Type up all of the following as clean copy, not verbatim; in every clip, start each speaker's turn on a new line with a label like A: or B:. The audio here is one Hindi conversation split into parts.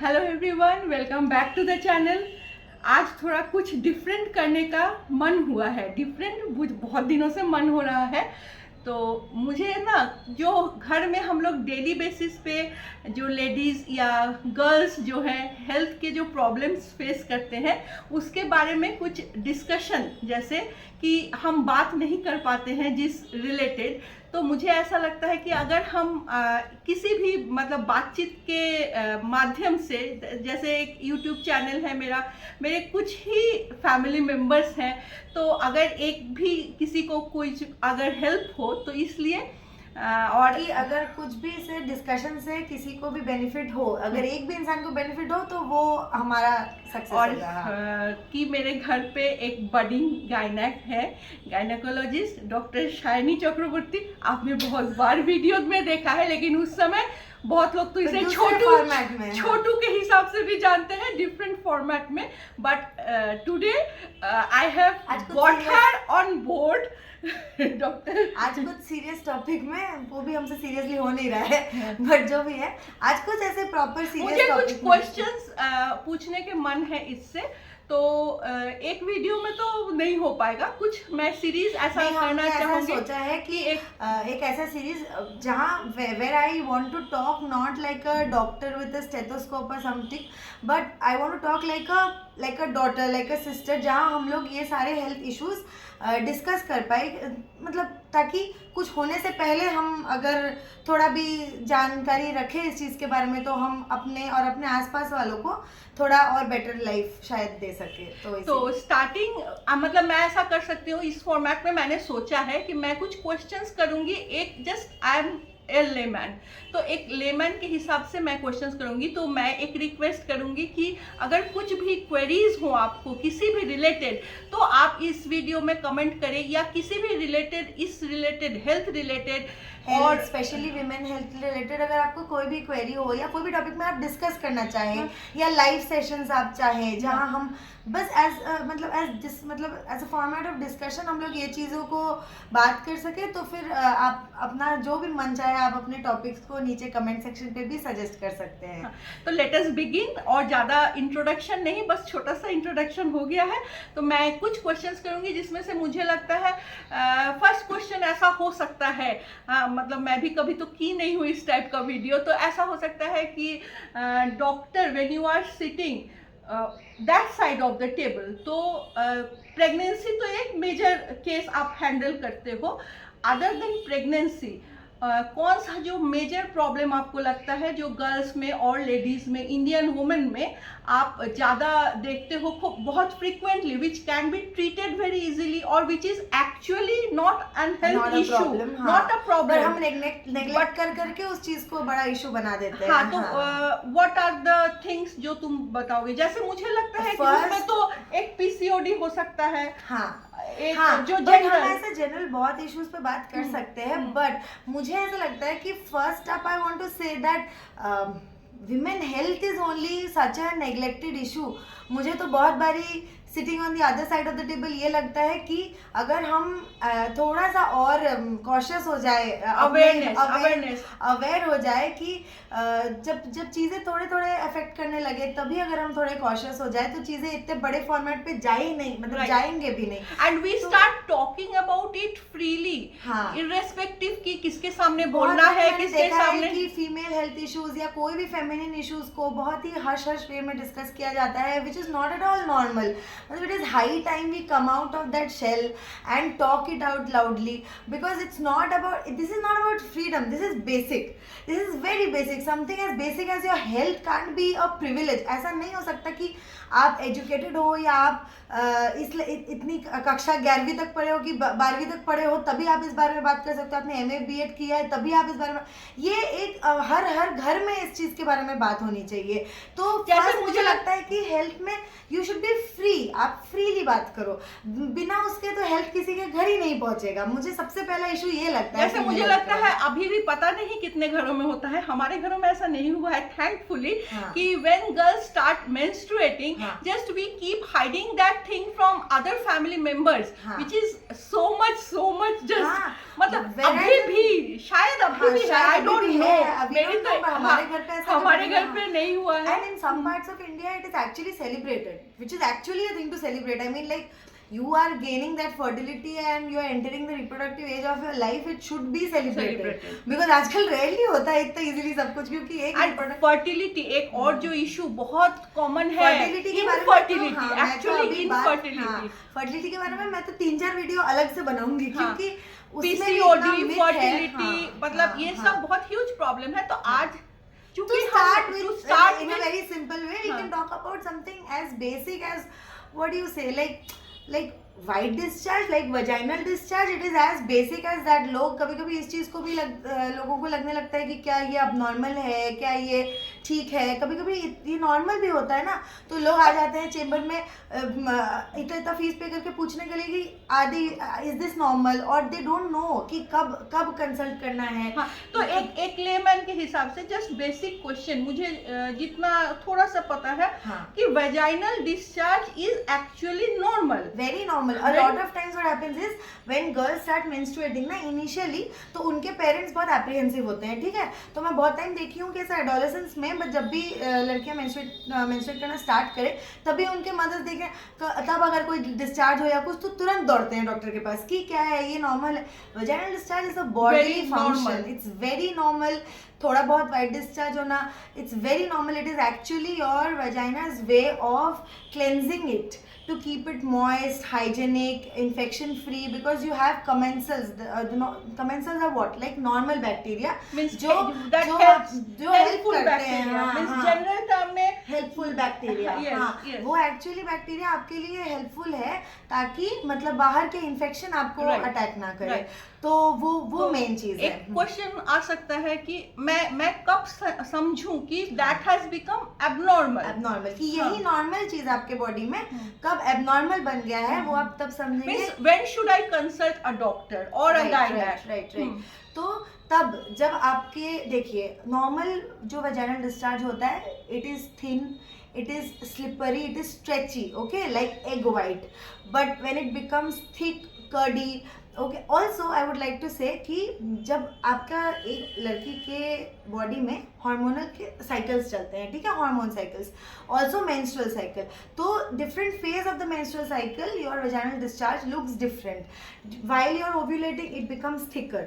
A: Hello everyone, welcome back to the channel. आज थोड़ा कुछ डिफरेंट करने का मन हुआ है। डिफरेंट बहुत दिनों से मन हो रहा है। तो मुझे ना, जो घर में हम लोग डेली बेसिस पे जो लेडीज़ या गर्ल्स जो है हेल्थ के जो प्रॉब्लम्स फेस करते हैं उसके बारे में कुछ डिस्कशन, जैसे कि हम बात नहीं कर पाते हैं जिस रिलेटेड, तो मुझे ऐसा लगता है कि अगर हम किसी भी मतलब बातचीत के माध्यम से, जैसे एक यूट्यूब चैनल है मेरा, मेरे कुछ ही फैमिली मेम्बर्स हैं, तो अगर एक भी किसी को कुछ अगर हेल्प हो तो इसलिए
B: और कि अगर कुछ भी से डिस्कशन से किसी को भी बेनिफिट हो, अगर एक भी इंसान को बेनिफिट हो तो वो हमारा सक्सेस
A: और
B: होगा।
A: कि मेरे घर पे एक बडिंग गायनेक है, गायनेकोलॉजिस्ट डॉक्टर शाइनी चक्रवर्ती। आपने बहुत बार वीडियो में देखा है, लेकिन उस समय बहुत लोग तो इसे छोटू के हिसाब से भी जानते हैं, डिफरेंट फॉर्मेट में। But today I have got her on board. Doctor
B: आज कुछ सीरियस टॉपिक में, वो भी हमसे सीरियसली हो नहीं रहा है, बट जो भी है आज कुछ ऐसे प्रॉपर सीरियस
A: टॉपिक, मुझे कुछ क्वेश्चंस पूछने के मन है इससे। तो एक वीडियो में तो नहीं हो पाएगा, कुछ मैं सीरीज ऐसा करना चाहूंगी।
B: सोचा है कि एक ऐसा सीरीज जहाँ where I want to talk not like a doctor with a stethoscope और something, but I want to talk like a daughter, like a sister, जहाँ हम लोग ये सारे हेल्थ इश्यूज डिस्कस कर पाए, मतलब ताकि कुछ होने से पहले हम अगर थोड़ा भी जानकारी रखें इस चीज़ के बारे में, तो हम अपने और अपने आसपास वालों को थोड़ा और बेटर लाइफ शायद दे सके।
A: तो स्टार्टिंग मतलब मैं ऐसा कर सकती हूँ, इस फॉर्मेट में मैंने सोचा है कि मैं कुछ क्वेश्चंस करूंगी। एक just I am a layman, तो एक लेमैन के हिसाब से मैं क्वेश्चंस करूंगी। तो मैं एक रिक्वेस्ट करूंगी कि अगर कुछ भी क्वेरीज हो आपको किसी भी रिलेटेड, तो आप इस वीडियो में कमेंट करें, या किसी भी रिलेटेड, इस रिलेटेड, हेल्थ रिलेटेड
B: और स्पेशली विमेन हेल्थ रिलेटेड अगर आपको कोई भी क्वेरी हो या कोई भी टॉपिक में आप डिस्कस करना चाहें, या लाइव सेशंस आप चाहें जहां हम बस मतलब as a format of discussion हम लोग ये चीज़ों को बात कर सके, तो फिर आप अपना जो भी मन चाहे आप अपने टॉपिक्स को नीचे कमेंट सेक्शन पे भी सजेस्ट कर सकते हैं।
A: तो लेट अस बिगिन। और ज़्यादा इंट्रोडक्शन नहीं, बस छोटा सा इंट्रोडक्शन हो गया है। तो मैं कुछ क्वेश्चंस करूंगी जिसमें से मुझे लगता है फर्स्ट क्वेश्चन ऐसा हो सकता है, मतलब मैं भी कभी तो की नहीं हुई इस टाइप का वीडियो, तो ऐसा हो सकता है कि doctor when you are sitting that side of the table, तो प्रेगनेंसी तो एक मेजर केस आप हैंडल करते हो। अदर देन प्रेगनेंसी कौन सा जो मेजर प्रॉब्लम आपको लगता है जो गर्ल्स में और लेडीज में, इंडियन वुमेन में आप ज़्यादा देखते हो बहुत frequently, which can be treated very easily और which is actually not an health issue, not a problem,
B: हम नेग्लेक्ट कर करके उस चीज को बड़ा इशू बना देते हैं।
A: हाँ, तो व्हाट आर द थिंग्स जो तुम बताओगे? जैसे मुझे लगता है कि उसमें तो एक पीसीओडी हो सकता है।
B: जो जनरल, हम ऐसे जनरल बहुत इश्यूज पे बात कर सकते हैं, बट मुझे ऐसा लगता है कि first up I want to say that women health is only such a neglected issue. मुझे तो बहुत बारी sitting on the other side of the table ये लगता है कि अगर हम थोड़ा सा और कॉशियस हो जाए, अवेयर हो जाए कि जब चीज़ें थोड़े थोड़े अफेक्ट करने लगे, तभी अगर हम थोड़े कॉशियस हो जाए तो चीज़ें इतने बड़े फॉर्मेट पे जाए ही नहीं, मतलब जाएंगे भी नहीं।
A: And we start talking about it freely, irrespective कि किसके सामने बोलना है, किसके सामने।
B: कि फीमेल हेल्थ इश्यूज या कोई भी फेमिनिन इश्यूज को बहुत ही हश हश वे में डिस्कस किया जाता है, which is not at all normal. It is high time we come out of that shell and talk it out loudly, because this is not about freedom. This is basic. This is very basic. Something as basic as your health can't be a privilege. ऐसा नहीं हो सकता कि आप एजुकेटेड हो या आप इसलिए इतनी कक्षा 11वीं तक पढ़े हो कि 12वीं तक पढ़े हो तभी आप इस बारे में बात कर सकते हो, आपने MA BEd किया है तभी आप इस बारे में, ये एक हर घर में इस चीज़ के बारे में बात होनी चाहिए। तो जैसे मुझे लगता है कि हेल्थ में यू शुड बी फ्री। आप फ्रीली बात करो, बिना उसके तो हेल्थ किसी के घर ही नहीं पहुंचेगा। मुझे सबसे पहला इशू ये लगता है।
A: जैसे मुझे लगता है अभी भी पता नहीं कितने घरों में होता है, हमारे घरों में ऐसा नहीं हुआ है थैंकफुली,
B: हाँ।
A: कि when girls start menstruating,
B: हाँ।
A: just we keep hiding that thing from other family members,
B: हाँ।
A: which is so much just
B: हाँ।
A: मतलब
B: Whereas-
A: अभी भी शायद अभी
B: हाँ,
A: भी है,
B: शायद
A: I
B: अभी
A: don't
B: भी
A: know,
B: है, अभी
A: मेरी
B: don't know,
A: तो
B: पर हमारे घर पे ऐसा
A: हमारे
B: कभी
A: घर
B: नहीं
A: पे
B: हुआ।
A: नहीं हुआ है।
B: And in some parts of India, it is actually celebrated, which is actually a thing to celebrate. I mean, like, you are gaining that fertility and you are entering the reproductive age of your life. It should be celebrated.
A: Celebrated.
B: Because आजकल rarely होता है इतना easily सब कुछ, क्योंकि एक
A: एंड
B: reproductive
A: फर्टिलिटी एक और जो इशू बहुत कॉमन है,
B: fertility के बारे में
A: इनफर्टिलिटी,
B: तो, हाँ, मैं तो
A: एक्चुअली
B: अभी बात-
A: इनफर्टिलिटी,
B: हाँ, fertility के बारे में मैं तो 3-4 वीडियो अलग से बनाऊंगी,
A: हाँ।
B: क्योंकि उसमें भी
A: पीसीओडी,
B: इतना myth है।
A: फर्टिलिटी,
B: हाँ,
A: मतलब
B: हाँ,
A: ये
B: हाँ।
A: सब बहुत ह्यूज प्रॉब्लम है। तो आज
B: To
A: चूंकि
B: start
A: हम
B: with,
A: start
B: in a
A: with
B: very simple way, we
A: हाँ.
B: can talk about something as basic as, what do you say, like white discharge, like vaginal discharge. It is as basic as that. लोग कभी कभी इस चीज़ को भी लोगों को लगने लगता है कि क्या ये अब नॉर्मल है, क्या ये ठीक है। कभी कभी ये नॉर्मल भी होता है ना, तो लोग आ जाते हैं चेम्बर में इतना फीस पे करके पूछने के लिए कि आदि इज दिस नॉर्मल, और दे डोंट नो कि कब कंसल्ट करना है।
A: हाँ, तो एक लेमैन के हिसाब से जस्ट बेसिक क्वेश्चन, मुझे जितना थोड़ा सा पता है
B: हाँ।
A: कि vaginal discharge is actually normal,
B: very normal. A lot of times what happens is when girls start menstruating ना इनिशियली, तो उनके पेरेंट्स बहुत एप्रीहेंसिव होते हैं, ठीक है। तो मैं बहुत टाइम देखी हूँ कि ऐसा एडोलेसेंस में, बट जब भी लड़कियां मेंस्ट्रुएट करना स्टार्ट करें, तभी उनके मदर्स देखें, तब अगर कोई डिस्चार्ज हो या कुछ, तो तुरंत दौड़ते हैं डॉक्टर के पास कि क्या है, ये नॉर्मल है। Vaginal discharge is a body function, it's very normal. थोड़ा बहुत वाइट डिस्चार्ज होना, it's very normal. It is actually your vagina's way of cleansing it to keep it moist, hygienic, infection free, because you have commensals. The commensals are what, like normal bacteria,
A: means
B: जो
A: that
B: जो
A: helps,
B: जो help
A: helpful
B: करते हैं,
A: bacteria,
B: हाँ,
A: means
B: हाँ,
A: जनरल टर्म में
B: हेल्पफुल बैक्टीरिया।
A: Yes,
B: हाँ,
A: yes.
B: वो एक्चुअली बैक्टीरिया आपके लिए हेल्पफुल है, ताकि मतलब बाहर के इन्फेक्शन आपको
A: Right.
B: अटैक ना करे।
A: Right.
B: तो वो मेन चीज है।
A: एक क्वेश्चन आ सकता है कि मैं कब समझूं कि that has become abnormal,
B: abnormal, कि यही
A: हाँ.
B: नॉर्मल चीज आपके बॉडी में कब एबनॉर्मल बन गया है, वो आप तब समझेंगे।
A: Means when should I consult a doctor और अ गायनेक।
B: राइट। तो तब जब आपके, देखिए, नॉर्मल जो वेजाइनल डिस्चार्ज होता है, it is thin, it is slippery, it is stretchy, okay, like egg white. But when it becomes thick, curdy, okay, also I would like to say कि जब आपका एक लड़की के बॉडी में हार्मोनल के साइकिल्स चलते हैं, ठीक है, hormone cycles, also menstrual cycle, तो different phase of the menstrual cycle your vaginal discharge looks different. while you're ovulating, it becomes thicker.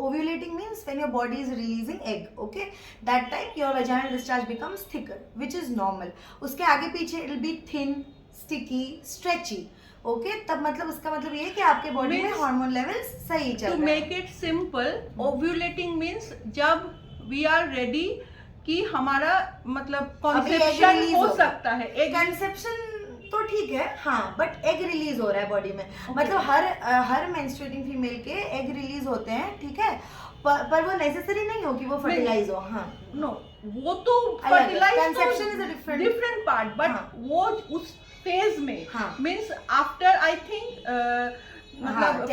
B: Ovulating means when your body is releasing egg, okay, that time your vaginal discharge becomes thicker, which is normal. उसके आगे पीछे it will be thin, sticky, stretchy, okay, तब मतलब उसका मतलब ये है कि आपके बॉडी में हार्मोन लेवल्स सही चल रहे हैं।
A: To make it simple, ovulating means जब वी आर रेडी कि हमारा मतलब कंसेप्शन हो सकता है। एक
B: कंसेप्शन तो ठीक है, हाँ, बट एग रिलीज हो रहा है बॉडी में। मतलब हर मेंस्ट्रुएटिंग फीमेल के एग रिलीज होते हैं, ठीक है, पर वो नेसेसरी नहीं हो कि वो फर्टिलाइज हो। हाँ,
A: नो, वो तो
B: fertilize, conception is a
A: different part, but वो उस फेज में
B: हाँ.
A: मींस आफ्टर आई थिंक मतलब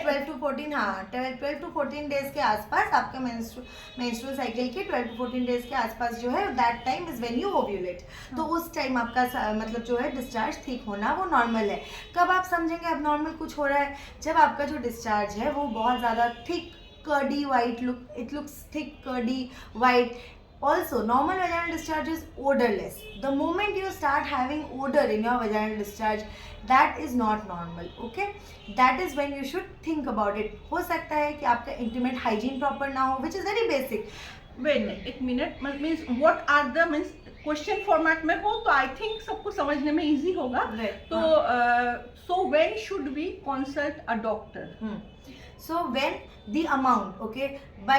B: 12 to 14 हाँ 12 to 14 डेज के आसपास आपके मेंस्ट्रुअल साइकिल के 12 to 14 डेज के आसपास जो है, that time is when you ovulate. तो उस टाइम आपका मतलब जो है डिस्चार्ज ठीक होना वो नॉर्मल है। कब आप समझेंगे अब नॉर्मल कुछ हो रहा है? जब आपका जो डिस्चार्ज है वो बहुत ज़्यादा thick curdy white look, it looks thick curdy white. Also, normal vaginal discharge is odorless. The moment you start having odor in your vaginal discharge, that is not normal. Okay, that is when you should think about it. हो सकता है कि आपका intimate hygiene proper ना हो, which is very basic.
A: Wait, एक minute, means what are the means question format में हो तो आई थिंक सबको समझने में इजी होगा. तो so when should we consult a doctor?
B: So when the amount, okay, by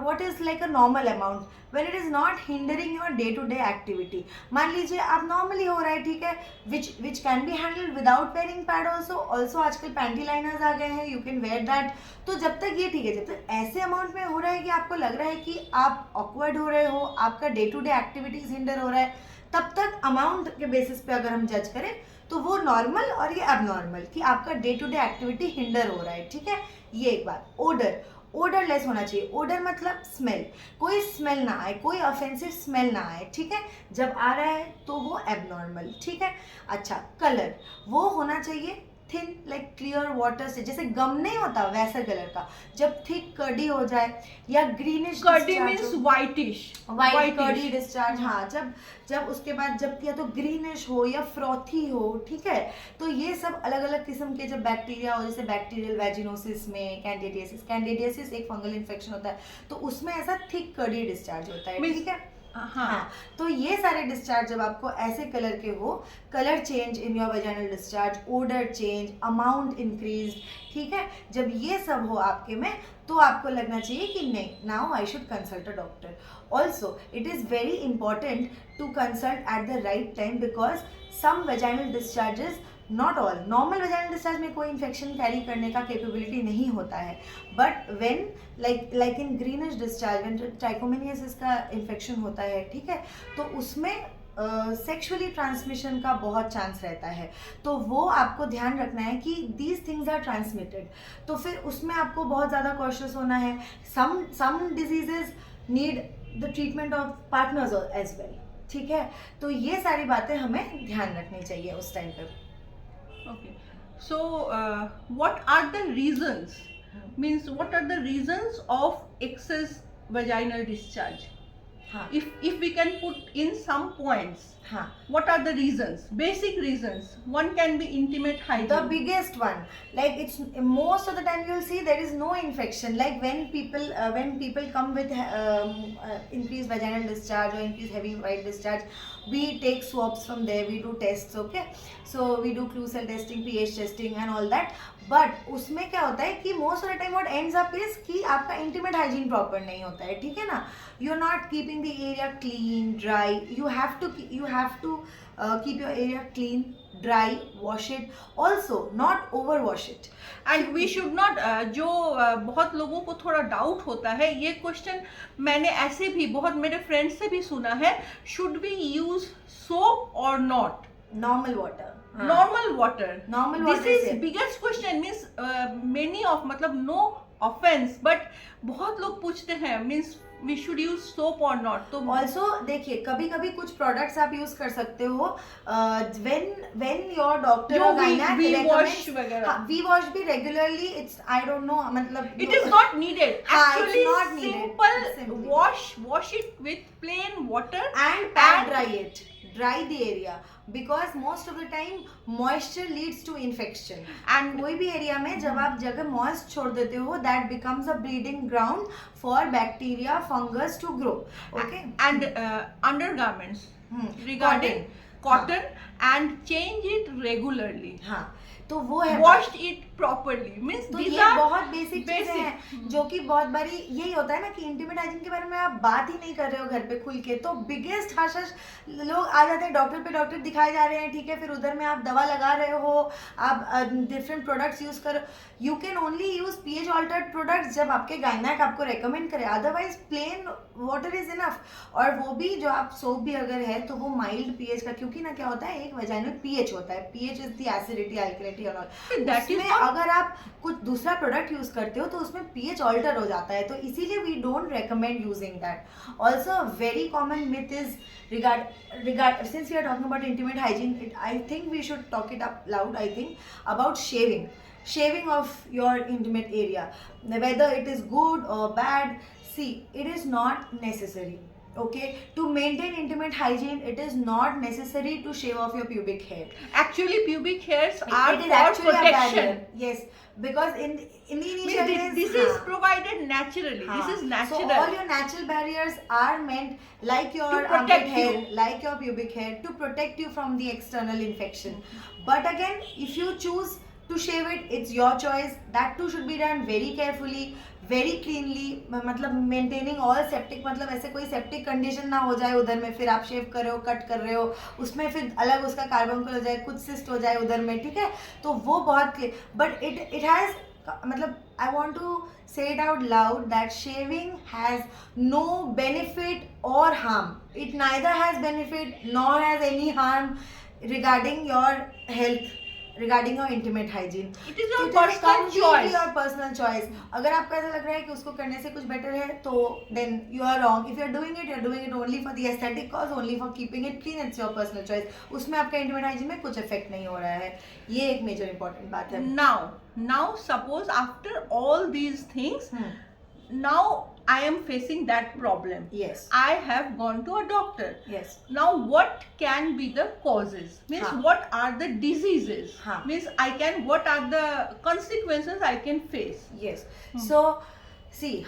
B: what is like a normal amount, when it is not hindering your day to day activity. मान लीजिए आप normally हो रहा है, ठीक है, which can be handled without wearing pad also आजकल पैंटी लाइनर्स आ गए हैं, you can wear that. तो जब तक ये ठीक है, जब तक ऐसे अमाउंट में हो रहा है कि आपको लग रहा है कि आप awkward हो रहे हो, आपका day to day activities hinder हो रहा है, तब तक अमाउंट के बेसिस पे अगर हम जज करें तो वो नॉर्मल और ये एबनॉर्मल कि आपका day to day activity hinder हो रहा है, ठीक है। ये एक बात। ओडरलेस होना चाहिए। ओडर मतलब स्मेल, कोई स्मेल ना आए, कोई ऑफेंसिव स्मेल ना आए, ठीक है। जब आ रहा है तो वो एबनॉर्मल, ठीक है। अच्छा, कलर वो होना चाहिए थिन, लाइक क्लियर वाटर से, जैसे गम नहीं होता वैसा कलर का। जब थिक कर्डी हो जाए या greenish,
A: curdy means whitish,
B: white curdy discharge, हाँ, जब उसके बाद जब या तो ग्रीनिश हो या फ्रॉथी हो, ठीक है। तो ये सब अलग अलग किस्म के जब बैक्टीरिया हो, जैसे बैक्टीरियल वैजिनोसिस में कैंडिडियासिस एक फंगल इन्फेक्शन होता है, तो उसमें ऐसा थिक कर्डी डिस्चार्ज होता है, ठीक है। हाँ, तो ये सारे डिस्चार्ज जब आपको ऐसे कलर के हो, colour change in your vaginal discharge, odour change, amount increase, ठीक है, जब ये सब हो आपके में, तो आपको लगना चाहिए कि नहीं, now I should consult a doctor. Also it is very important to consult at the right time, because some vaginal discharges, not all, normal vaginal discharge में कोई इन्फेक्शन कैरी करने का कैपेबिलिटी नहीं होता है, but when like in greenish discharge, when trichomoniasis का इन्फेक्शन होता है, ठीक है, तो उसमें सेक्सुअली ट्रांसमिशन का बहुत चांस रहता है। तो वो आपको ध्यान रखना है कि दीज थिंग्स आर ट्रांसमिटेड, तो फिर उसमें आपको बहुत ज़्यादा कॉशियस होना है। Some diseases need the treatment of partners as well, ठीक है। तो ये सारी बातें हमें ध्यान रखनी चाहिए उस टाइम पे।
A: Okay, so what are the reasons? Means what are the reasons of excess vaginal discharge?
B: हाँ,
A: If we can put in some points,
B: हाँ,
A: what are the reasons? Basic reasons. One can be intimate hygiene.
B: the biggest one, like it's most of the time you'll see there is no infection, like when people come with increased vaginal discharge or increased heavy white discharge, we take swabs from there, we do tests, okay, so we do clue cell testing, pH testing and all that, but उसमें क्या होता है कि most of the time what ends up is कि आपका इंटीमेट हाइजीन प्रॉपर नहीं होता है, ठीक है ना। You are not keeping the area clean, dry, you have to keep your area clean, dry, wash it, also not over wash it.
A: And we should not, जो बहुत लोगों को थोड़ा डाउट होता है, ये क्वेश्चन मैंने ऐसे भी बहुत मेरे फ्रेंड से भी सुना है, शुड वी यूज सोप और not
B: normal water,
A: normal water.
B: Normal
A: This
B: water
A: is biggest question, means many of, मतलब no offense, but बहुत लोग पूछते हैं, means we should use soap or not. तो
B: ऑल्सो देखिए, कभी कभी कुछ प्रोडक्ट्स आप यूज कर सकते हो व्हेन योर डॉक्टर
A: जो
B: और गायनेक
A: wash वगैरह,
B: वी वॉश भी regularly, it's I don't know, मतलब
A: it is not needed.
B: हाँ, it's
A: Actually
B: not needed.
A: simple
B: Simply.
A: wash it with plain water
B: and pat dry the area, because most of the time moisture leads to infection,
A: and
B: कोई भी एरिया में जब आप जगह मॉइस्ट छोड़ देते हो, that becomes a breeding ground for bacteria, fungus to grow, okay.
A: and undergarments regarding cotton and change it regularly.
B: हाँ, तो वो है
A: washed it properly, means
B: तो
A: these
B: ये
A: are
B: बहुत बेसिक चीजें हैं जो कि बहुत बारी यही होता है ना कि इंटीमेट हाइजीन के बारे में आप बात ही नहीं कर रहे हो घर पे खुल के, तो बिगेस्ट हर्ष लोग आ जाते हैं डॉक्टर पे, डॉक्टर दिखाए जा रहे हैं, ठीक है, फिर उधर में आप दवा लगा रहे हो, आप डिफरेंट प्रोडक्ट्स यूज करो। You can only use pH altered products जब आपके गायनेक आपको रेकमेंड करे, otherwise plain water is enough. और वो भी जो आप सोप भी अगर है तो वो माइल्ड पीएच का, क्योंकि ना क्या होता है, एक वेजाइनल पीएच होता है, pH is the acidity, alkalinity और ऑल, उसमें अगर आप कुछ दूसरा प्रोडक्ट यूज करते हो तो उसमें पीएच ऑल्टर हो जाता है, तो इसीलिए we don't recommend using that. Also very common myth is regard since we are talking about intimate hygiene, I think we should talk it up loud, I think, about shaving of your intimate area, whether it is good or bad. See, it is not necessary, okay, to maintain intimate hygiene. It is not necessary to shave off your pubic hair.
A: Actually pubic hairs are
B: It is
A: for
B: actually a
A: protection.
B: barrier. Yes, because in the initial
A: Means
B: days,
A: this is provided naturally. This is natural.
B: So all your natural barriers are meant, like your
A: To protect
B: armpit hair,
A: you.
B: like your pubic hair, to protect you from the external infection. But again, if you choose to shave it, it's your choice. That too should be done very carefully, very cleanly, मतलब maintaining all septic, मतलब ऐसे कोई septic condition ना हो जाए उधर में, फिर आप शेव कर रहे हो, कट कर रहे हो, उसमें फिर अलग उसका कार्बन हो जाए, कुछ सिस्ट हो जाए उधर में, ठीक है, तो वो बहुत क्लियर। बट इट हैज़, मतलब I want to say it out loud that shaving has no benefit or or harm. It neither has benefit nor has any harm regarding your health, regarding your intimate hygiene.
A: It is your
B: It is
A: personal
B: completely
A: choice.
B: your personal choice. अगर आपको ऐसा लग रहा है कि उसको करने से कुछ better है, तो then you are wrong. If you are doing it only for the aesthetic cause, only for keeping it clean. It's your personal choice. उसमें आपका intimate hygiene में कुछ effect नहीं हो रहा है. ये एक major important बात है.
A: Now suppose after all these things, now I am facing that problem.
B: Yes.
A: I have gone to a doctor.
B: Yes.
A: Now what can be the causes? Means
B: हाँ.
A: what are the diseases?
B: हाँ.
A: Means what are the consequences I can face?
B: Yes. So see,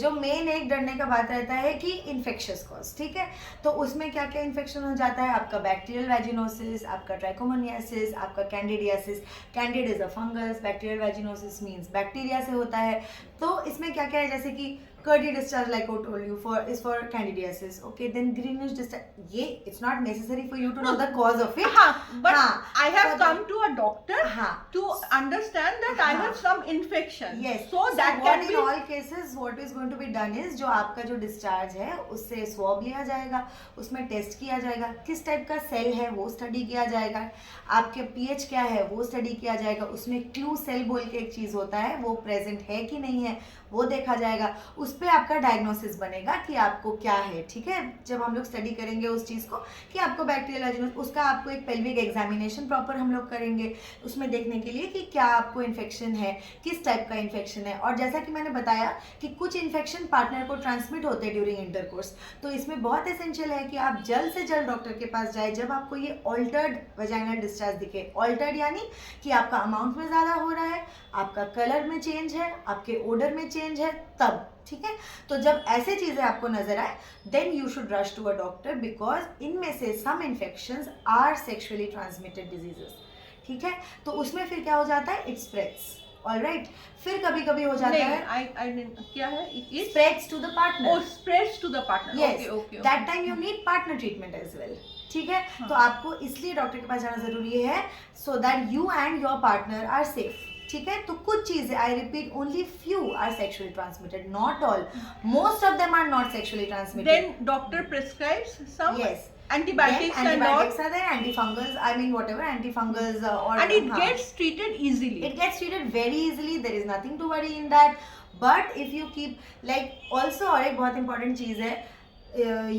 B: जो मेन एक डरने का बात रहता है कि इन्फेक्शियस कॉज, ठीक है, तो उसमें क्या क्या इन्फेक्शन हो जाता है, आपका बैक्टीरियल वैजिनोसिस, आपका ट्राइकोमोनियासिस, आपका candidiasis. Candid is a fungus, bacterial vaginosis means bacteria से होता है. तो इसमें क्या क्या है, जैसे कि curdy discharge like I told you is for candidiasis. Okay, then greenish discharge. It's not necessary for you to know the cause of it.
A: But
B: हाँ,
A: I have
B: so
A: come to a doctor
B: हाँ,
A: to understand that I have some infection.
B: Yes.
A: So that
B: what
A: can
B: in
A: be
B: all cases what is going to be done is जो आपका जो डिस्चार्ज है उससे स्वॉब लिया जाएगा, उसमें टेस्ट किया जाएगा, किस टाइप का सेल है वो स्टडी किया जाएगा, आपके पीएच क्या है वो स्टडी किया जाएगा, उसमें क्लू सेल बोल के एक चीज़ होता है वो प्रेजेंट है कि नहीं है वो देखा जाएगा. उस पर आपका डायग्नोसिस बनेगा कि आपको क्या है. ठीक है, जब हम लोग स्टडी करेंगे उस चीज़ को कि आपको बैक्टीरियल वैजिनोसिस, उसका आपको एक पेल्विक एग्जामिनेशन प्रॉपर हम लोग करेंगे उसमें देखने के लिए कि क्या आपको इन्फेक्शन है, किस टाइप का इन्फेक्शन है. और जैसा कि मैंने बताया कि कुछ इन्फेक्शन पार्टनर को ट्रांसमिट होते हैं ड्यूरिंग इंटरकोर्स, तो इसमें बहुत एसेंशियल है कि आप जल्द से जल्द डॉक्टर के पास जाए जब आपको ये ऑल्टर्ड वेजाइनल डिस्चार्ज दिखे. ऑल्टर्ड यानी कि आपका अमाउंट में ज़्यादा हो रहा है, आपका कलर में चेंज है, आपके ओडर में चेंज है, तब. ठीक है, तो जब ऐसे चीज़ें आपको नजर आए then you should rush to a doctor, because इनमें से some infections are sexually transmitted diseases. ठीक है, तो उसमें फिर क्या हो जाता है, इट स्प्रेड्स. ऑलराइट, फिर कभी कभी हो जाता है
A: क्या है, it
B: spreads to the partner.
A: oh spreads to the partner.
B: Yes,
A: okay.
B: that time you need partner treatment as well. ठीक है,
A: हाँ.
B: तो आपको इसलिए डॉक्टर के पास जाना जरूरी है so that you and your partner are safe. ठीक है, तो कुछ चीजें, I repeat, only few are sexually transmitted, not all. Most of them are not sexually transmitted.
A: Then doctor prescribes some
B: Yes.
A: antibiotics
B: Then
A: and all,
B: antibiotics are there, antifungals, I mean whatever antifungals or
A: and it
B: हाँ.
A: gets treated easily.
B: It gets treated very easily. There is nothing to worry in that. But if you keep like also, और एक बहुत important चीज़ है,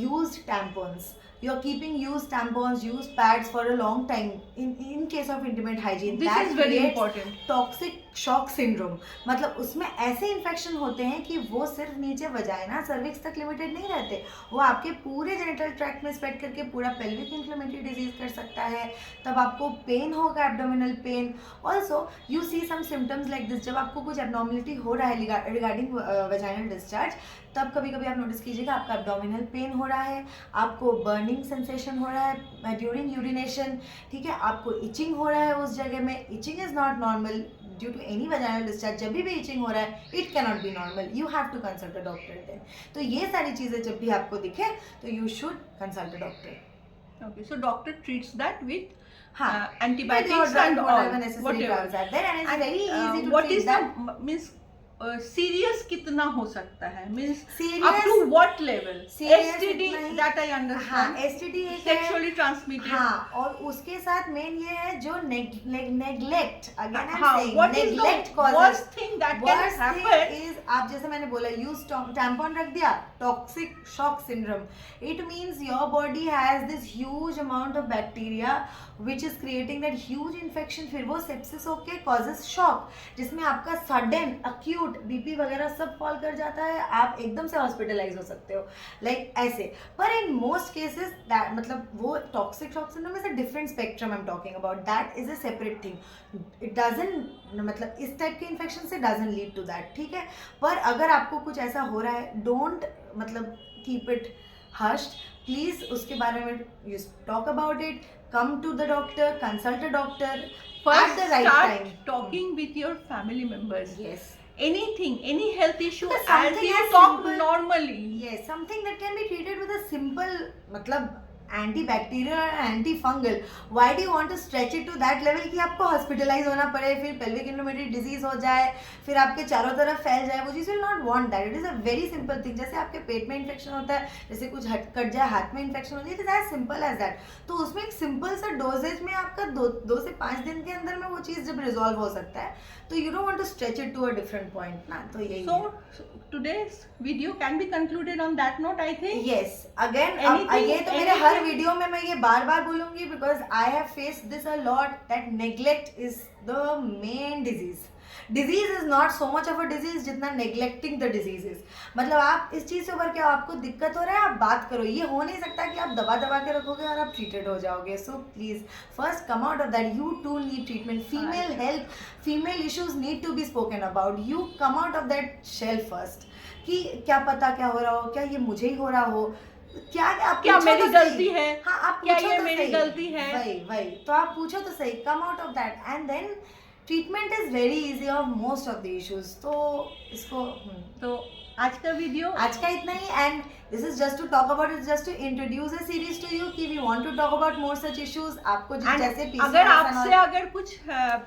B: used tampons. You're keeping used tampons, used pads for a long time. In case of intimate hygiene,
A: This
B: that
A: is very
B: creates
A: important.
B: Toxic shock syndrome. मतलब उसमें ऐसे इन्फेक्शन होते हैं कि वो सिर्फ नीचे वजाइना सर्विक्स तक लिमिटेड नहीं रहते, वो आपके पूरे जेनिटल ट्रैक्ट में स्प्रेड करके पूरा पेल्विक इन्फ्लेमेटरी डिजीज कर सकता है. तब आपको पेन होगा, abdominal pain. Also you see some symptoms like this. जब आपको कुछ एबनॉर्मलिटी हो रहा है रिगार्डिंग वजाइनल डिस्चार्ज, तब कभी कभी आप नोटिस कीजिएगा आपका एब्डोमिनल पेन हो रहा है, आपको बर्निंग सेंसेशन हो रहा है ड्यूरिंग यूरिनेशन. ठीक है, आपको इचिंग हो रहा है उस जगह में. Itching is not normal due to any vaginal discharge. जब भी इचिंग हो रहा है it can not be normal. You have to consult a doctor then. तो ये सारी चीज़ें जब भी आपको दिखे तो you should consult a doctor.
A: Okay, so doctor treats that with
B: हाँ,
A: antibiotics and all, whatever.
B: And very easy to
A: what
B: treat
A: is
B: that.
A: the means serious कितना हो सकता है, means
B: Serious-
A: up to what level?
B: Serious
A: STD
B: इतना ही-
A: that I
B: हाँ,
A: understand.
B: STD एक है.
A: Sexually transmitted.
B: हाँ, और उसके साथ मेन ये है जो नेग्लेक्ट. अगेन आई
A: हाँ,
B: am saying
A: what is
B: neglect
A: the
B: causes.
A: worst thing that can
B: Worst thing
A: happen?
B: is, आप जैसे मैंने बोला, यूज टैम्पॉन रख दिया, toxic shock syndrome. It means your body has this huge amount of bacteria which is creating that huge infection. फिर वो सेप्सिस होके कॉजेस शॉक, जिसमें आपका सडन अक्यूट बीपी वगैरह सब फॉल कर जाता है, आप एकदम से हॉस्पिटलाइज हो सकते हो लाइक ऐसे. पर इन मोस्ट केसेस दैट, मतलब वो toxic shock syndrome is a different spectrum I am talking about. That is a separate thing. It doesn't, मतलब इस टाइप के इन्फेक्शन से डजंट लीड टू दैट. ठीक है, पर अगर आपको कुछ ऐसा हो रहा है, डोंट मतलब कीप इट हश्ड. प्लीज उसके बारे में you talk about it, come to the doctor, consult a doctor
A: First
B: at the right
A: start
B: time.
A: talking with your family members.
B: Yes.
A: Anything, any health issue,
B: Because
A: as
B: something
A: you
B: as
A: talk
B: simple-
A: normally.
B: Yes, something that can be treated with a simple, मतलब एंटी-बैक्टीरियल और antifungal. Why do you want to stretch it to that level कि आपको हॉस्पिटलाइज होना पड़े, फिर पेल्विक इंफ्लेमेटरी डिजीज हो जाए, फिर आपके चारों तरफ फैल जाए. वो चीज़ will not want that. It is a very simple thing. जैसे आपके पेट में इन्फेक्शन होता है, जैसे कुछ कट जाए, हाथ में इन्फेक्शन हो जाए, it is as simple as that. तो उसमें एक सिंपल सा डोजेज में आपका 2 से 5 दिन के अंदर में वो चीज़ जब रिजॉल्व हो सकता है, तो you don't want to stretch it to a different point ना. तो यही
A: So today's video can be concluded on that note, I think.
B: Yes. Again
A: Anything-
B: ये तो मेरे हर
A: anything-
B: वीडियो में मैं ये बार बार बोलूंगी, because I have faced this a lot that neglect is the main disease. Disease is not so much of a disease जितना नेग्लेक्टिंग द डिजीज इज. मतलब आप इस चीज से उभर के आपको दिक्कत हो रहा है, आप बात करो. ये हो नहीं सकता कि आप दबा दबा के रखोगे और आप ट्रीटेड हो जाओगे. So please first come out of that. You too need treatment. Female health, female issues need to be spoken about. You come out of that shell first कि क्या पता क्या हो रहा हो, क्या ये मुझे ही हो रहा हो, क्या आप
A: क्या
B: पूछो
A: मेरी
B: तो
A: गलती
B: सही.
A: है?
B: हाँ, आप
A: क्या
B: पूछो
A: ये
B: तो
A: मेरी
B: सही.
A: गलती है?
B: वही तो आप पूछो तो सही. Come out of that and then treatment is very easy of most of the issues. तो इसको
A: तो आज का वीडियो
B: आज का इतना ही. And this is just to talk about it, just to introduce a series to you कि we want to talk about more such issues. आपको
A: And
B: जैसे
A: अगर आपसे अगर कुछ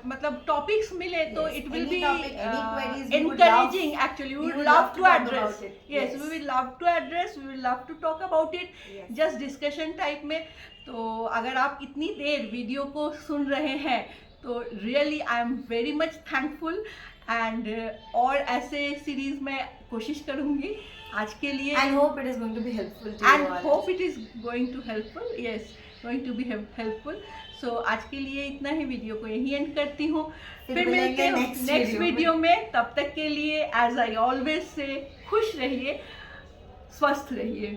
A: मतलब टॉपिक्स मिले तो
B: Yes,
A: it will
B: any
A: be
B: topic, any queries, we would love-
A: encouraging. Actually, we
B: we
A: would
B: would
A: love
B: love
A: to
B: to talk
A: address.
B: about it.
A: Yes,
B: Yes.
A: we will love to address. We will love to talk about it.
B: Yes.
A: Just discussion type में. तो अगर आप इतनी देर वीडियो को सुन रहे हैं तो really I am very much thankful. And और ऐसे सीरीज में कोशिश करूंगी. आज के लिए
B: and hope it is going to be helpful to
A: and
B: you all.
A: hope it is going to helpful. Yes, going to be helpful. So आज के लिए इतना ही. वीडियो को यही एंड करती हूँ. फिर मिलते
B: मिलेंगे
A: हैं
B: next
A: नेक्स्ट
B: video
A: वीडियो में. तब तक के लिए एज आई ऑलवेज से खुश रहिए, स्वस्थ रहिए.